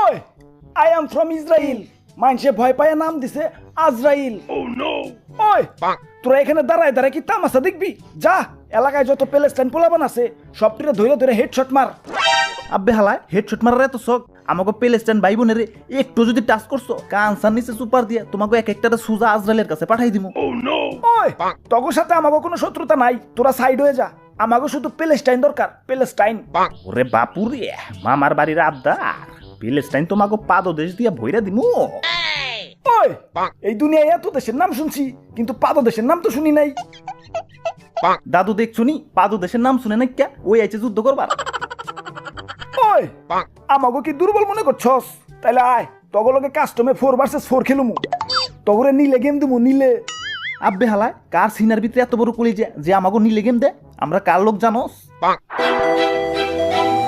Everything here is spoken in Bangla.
ওই আই এম ফ্রম ইসরায়েল, মানুষে ভয় পায় নাম দিছে আজরাইল। ওই তোরা এখানে দাঁড়ায় দাঁড়ায় কি তামাশা দেখবি? যা এলাকায় যত প্যালেস্টাইন পোলাবান আছে সবটিরে ধরে ধরে হেডশট মার। আব্বে হালায় হেডশট মারার এত শখ, আমাকে প্যালেস্টাইন ভাই বোনের একটু যদি টাচ করছো কানসার নিচে সুপার দিয়ে তোমাকে এক একটা সুজা আজরাইলের কাছে পাঠাই দিমু। ওই তোর সাথে আমাকে কোনো শত্রুতা নাই, তোরা সাইড হয়ে যা। আমাকে শুধু প্যালেস্টাইন দরকার, প্যালেস্টাইন। ওরে বাপুরে, মামার বাড়ির আবদার, প্যালেস্টাইন তোমাকে পাদদেশ দিয়ে ভইরা দিমু। ওই এই দুনিয়ায় এত দেশের নাম শুনছি কিন্তু পাদদেশের নাম তো শুনি নাই। দাদু দেখছুনি পাদদেশের নাম শুনে না কে ওই আইছে যুদ্ধ করবার। ওই আমাকে কি দুর্বল মনে করছস? তাইলে আয় তগলকে কাস্টমে 4 vs 4 খেলুমু, তগরে নিলে গেম দিমু নিলে। আব্বে হালায় কার সিনার ভিতরে এত বড় কলিজা যে আমাকে নিলে গেম দে? আমরা কার লোক জানোস?